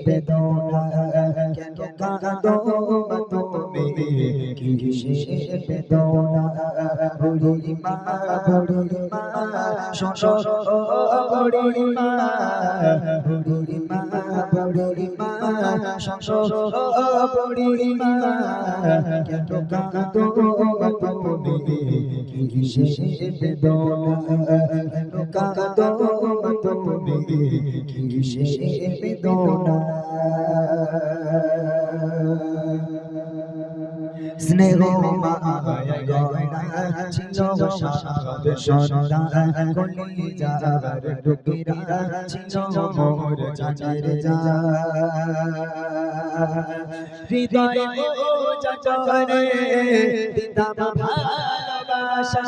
বেদনা কেন কাঁদো তুমি কিসের বেদনা বুড়ি মা শোনো বুড়ি মা শোনো বুড়ি মা কেন কাঁদো তুমি কিসের বেদনা কেন কাঁদো তুমি কিসের বেদনা স্নেহ মায়া গয়না ছিল সাদ সন্তান কলিজার টুকরা ছিল মোর জানের হৃদয় ও জানে দিতাম ভালোবাসা